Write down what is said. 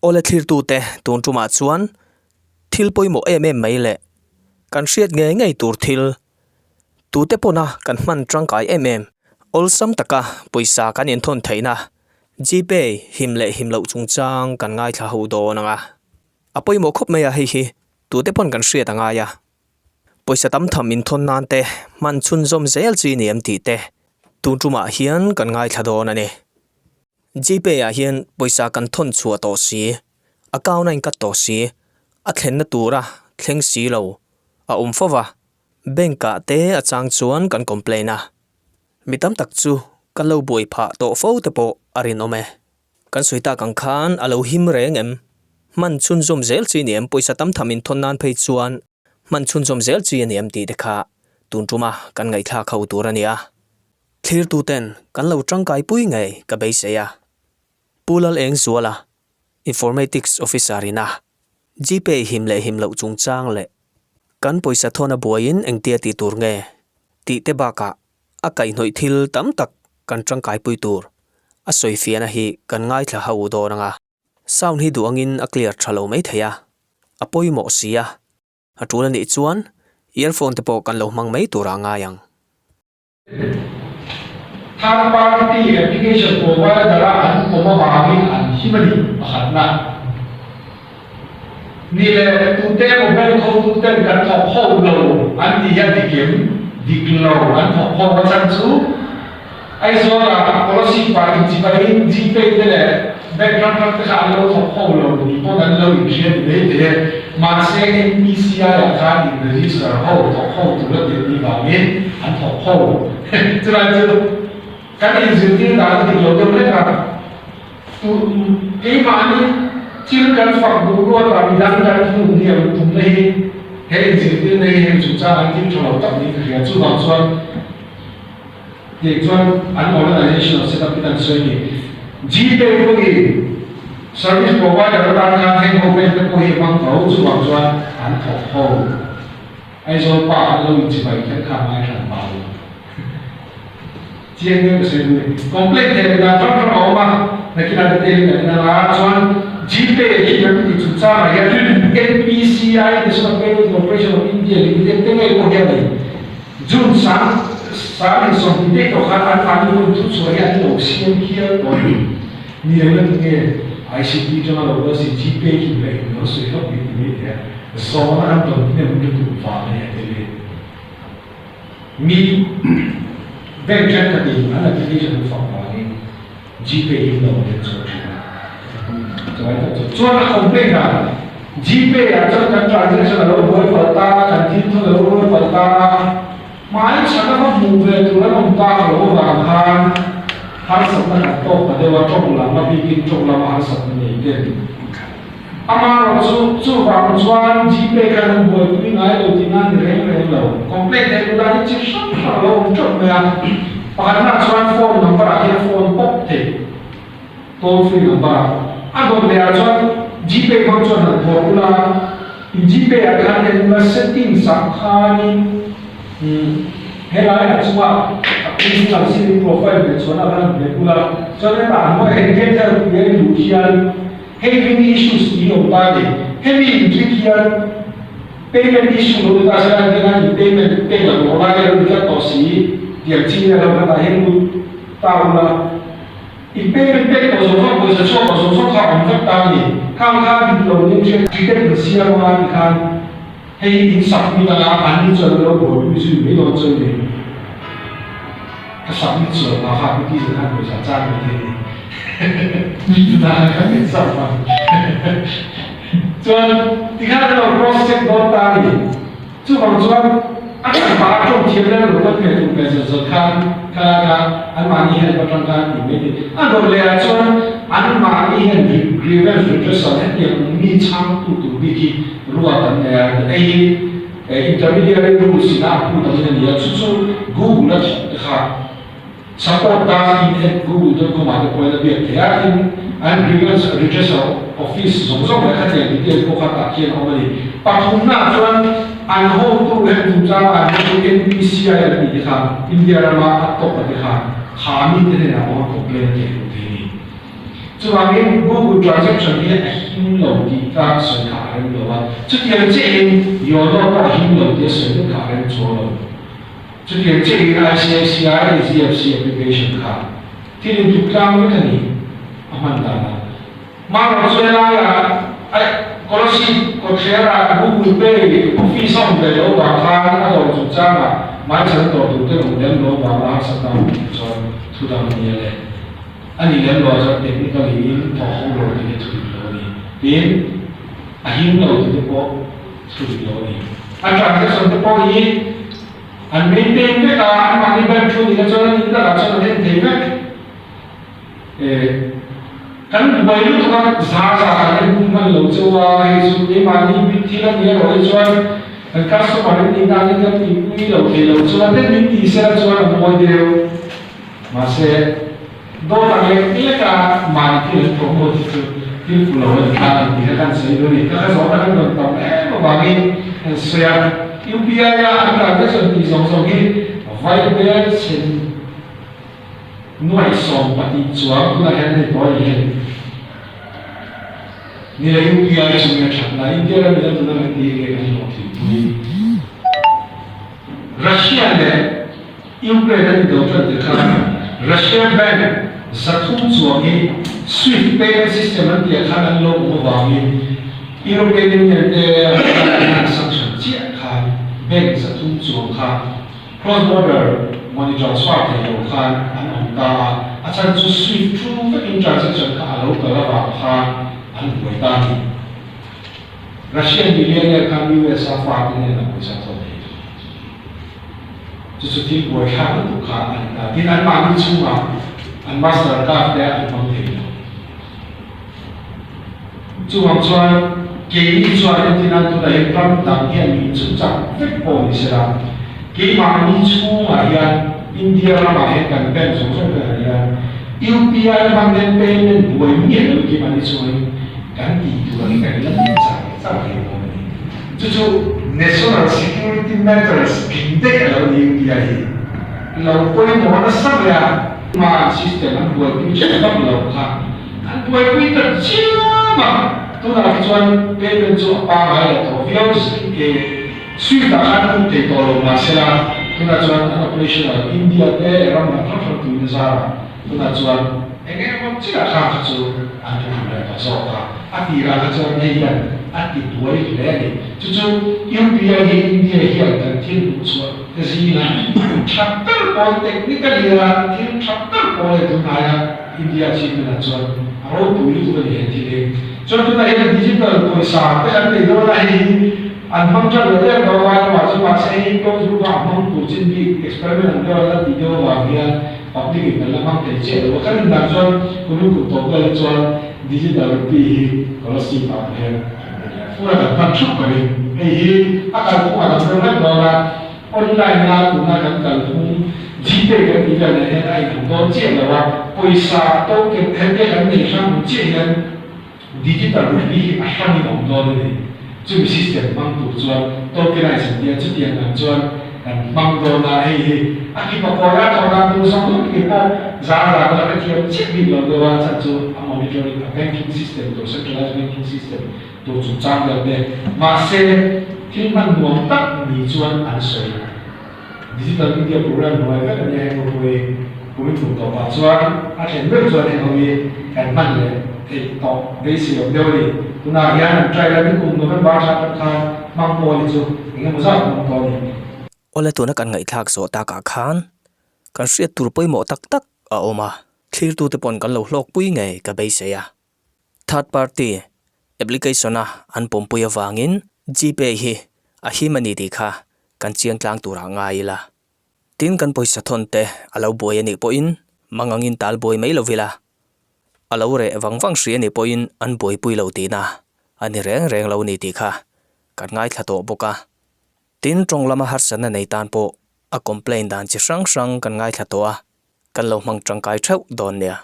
ole thlir tu te tun tuma chuan thil poimo em mai le kan hriat ngei tur thil tu te pona kan man tangkai ol sam taka poisa kan in thon theina gpay him lo chungchang kan ngai thla ho do nanga apoimo khop mai a hi tu te pon kan hriat anga ya poisa tam tham in thon nan te man chun zom zel chi niam ti te tun tuma hian kan ngai thla do na ne gpay a hian poisa kan thon chua to si account in kat to si a thlen na tura thleng si lo a fawa bank te a chang chuan kan complain a mitam tak chu kan lo boi pha to fo te po arin ome kan soita kan khan alo him reng man chun zom zel chi niam poisa tam thamin thon nan phei chuan man chun zom zel chi niam ti dekha tun tuma kan ngai thla khau turania thlir tu ten kan lo tangkai pui ngai ka be se ya pulal eng zuala informatics officer ina gpay him lo chungchang le kan poisa thona boin engtia ti tur nge ti te baka akai noi thil tam tak kan tangkai pui tur a soi fiana hi kan ngai thla hau do ranga sound hi duangin a clear thalo mai theya apoi mo sia atula ni chuan earphone te po kan lo mang mai tura nga yang third party application provider an koma bangin an himani pakhatna ni le tu te mobile kho tu te kan thok ho lo an ti ya dikem diklo an thok ho ba chan chu ai zo la policy party chi bai gpay te le background tra te kha lo thok ho lo ni po dan lo in de de ma se NPCI ya kha ni register ho thok ho tu lo de ni ba min an thok ho chu la chu kan in zin da ti lo de le ka tu ei ma ni chil kan phak du ro ta mi dan kan tu ni am tu le he zin ti ne he chu cha an tin thlo ta ni ka chu ba chuan ye chuan an organization set up tan so ni gpay ko gi service provider ta ka heng ho pe ko hi mang ko chu ba chuan an thok ho ai zo pa an lo chi bai khan kha mai ran ba chiang ne se ni complete the na tra tra ma na ki na te ni na la chuan gpay hi na ti chu cha ya NPCI the Payment Corporation of India limited te ngai ko ya ni jun sa ni so ti to kha an an ni tu so ya ni lo sian kia to ni le nge ICT jana lo si gpay ki le no so help ni ya so an to ne mu tu fa ne te le mi bank check ka di an application fa fa ni gpay lo ne so cho nó không biết là gpay là cho các transaction là lỗi với phần ta cần tin thôi là lỗi với phần ta mãi chẳng có mù về từ nó không ta lỗi vàng han sập nó là tốt và đều trong là nó bị kinh trong là han sập này cái ama rồi su vàng chuan gpay cái nó buổi cũng ngay đầu tiên anh rèn lâu complete cái đó là chỉ sắp là lâu trong này và hắn là chuan phone number là cái phone bốc thì toll free number agora le ajo gpay function na formula gpay account na setting sakhani helai achwa personal sim profile de chona ran regular chona ta mo engage ye lucian heavy issues ni opale heavy intrikian payment issue lo ta sa na ni payment payment mobile ro ka to si dia chi na lo ta helu taula payment pay ko so ko so so kha on ka ta ni khang kha bi lo ni che ticket ni sia ma ni khan hey in sab mi na an ni cho lo bo bi su mi lo cho ni ka sab mi cho ma ha bi ti na ko sa cha ni ni na ka ni sa ma cho ti kha lo cross check do ta ni chu bang chuan a ka ba trong thiam le lo ka pe tu pe so khan ka an ma ni hen ba tang kan ni me an do le a chuan an ma ni hen grievance redressal hen ye mi chang tu bi ki ruwa tan intermediary rules na pu ta ni ya chu google na kha support ta in google.com ma ko la bi ya in an grievance redressal office zong zong la ka te bi te ko ka ta kien o ma ni pa thum na chuan an ho tu hen tu cha an ho NPCI la ni kha India ma at to pa kha khami te na o complain ke ni chu ang in Google transaction hi a him lo ti ka soi kha ren lo wa chu tiang che in yo lo ka him lo te soi kha ren cho lo chu tiang che in ICICI ZFC application kha tin tu kang ka ni aman da na ma lo soi la ya ai có gì có thể là Google Pay phi xong về lỗ vào khá nó rồi chủ trang là máy chẳng tổ tụ cái đồng đến lỗ vào là sẵn tao cho thu đào nhiều này anh đi đến lỗ cho technically thọ không lỗ thì thu lỗ đi đến anh lỗ thì có thu lỗ đi anh transaction thì có gì anh maintain cái cả anh mang đi bên thu thì cho nên chúng ta làm cho nó lên thế vậy kan bai lu ka za za ka ni man lo chawa he su ni ma ni bi thi la ni ro le chuan kan ka so ma ni na ni ka ti ni lo ke lo chuan te ni ti se la chuan mo de ma se do ta le ni ka ma ni ti lo mo ti chu ti fu lo ni ka ni ka kan se do ni ka so ta kan do ta e ma ni so ya UPI ya an ka ka so ti so so ki vai be chen nuai som pa ti chuan ku la hen ni to ye ni la UPI chung ya chat na India la ni tu na ti ke kan lo ti Russia le Ukraine ni do ta de kha Russia bank sathu chuang hi Swift payment system an ti kha an lo mo wa mi European Union de sanction chi kha bank sathu chuang kha cross border money transfer te lo kha an ta achan chu Swift through the transaction kha lo ka la kha an buai ta ni Russian billionaire kan US fa ni na ko sa to ni chu chu ti buai kha tu kha an ta tin an ma ni chu ma an master card de an pang the chu ham chuan ke ni chuan tin an tu da he pram dang hian ni chu cha vek po ni sera ke ma ni chu ma hian India la ma he kan pen so so ka ya UPI mang den payment buai mi lo ke ma ni chu kan ti tu la ka la ti cha ke mo ni chu national security matters kin de la ni UPI lo poi mo na sa ya ma system an buai pi cha ka lo kha an buai pi ta chi ma tu na chuan payment chu pa ma la to views ke suy ta kan te to lo ma se la tu na chuan an operational India de ram na thak tu ni sa tu na chuan enge mo chi la kha chu an tu la ka so ka ati ra ka chuan nei yan ati tuai le ni chu chu UPI hi India hi an kan tin chu ke si na chapter point technically la tin chapter point tu na ya India chi na chuan aro tu li tu ni ti le chuan tu na hi digital paisa pe an te do la hi an mang cha le le ba wa ma chu ma se hi ko chu ba mang tu chin bi experiment an do la ti do wa ya public in la mang te che lo kan na chuan ku lu ku to ka chuan digital pi hi ko si pa he fu la ka chu ko ni hi a ka ku ma na na do la online na ku na kan kan tu GPay ka ni ka ne ai ku do che la wa paisa to ke he ke kan ni sang che yan digital pi hi a ha ni om do ni chu system mang tu chuan tokenize dia chu tiang an chuan kan mang do na hi aki pa ko ya thona tu sang tu ki pa za ka thiam che bi lo do wa cha chu a monitoring a banking system to centralized banking system to chu chang da de ma se tin man nuam tak ni chuan an soi digital media program no ai ka ni ai mo we ko mi tu to pa chuan a then be chuan he ho mi kan man le ke to basic of theory tu na hian try la ni kum no kan ba cha ka mang po ni chu nge mo za mo to ni ole tu na kan ngai thak so ta ka khan kan hriat tur poi mo tak tak a oma thlir tu te pon kan lo hlok pui nge ka be se ya third party application a an pom pui awangin GPay hi a hi mani ti kha kan chiang tlang tura ngai la tin kan poisa thon te alo boi ani po in mangangin tal boi mai lo vila alo re wangwang hri ani po in an boi pui lo ti na ani reng reng lo ni ti kha kan ngai thla to boka tin trong lama har sana nei tan po a complain dan chi sang sang kan ngai thla to a kan lo mang tangkai thau don nia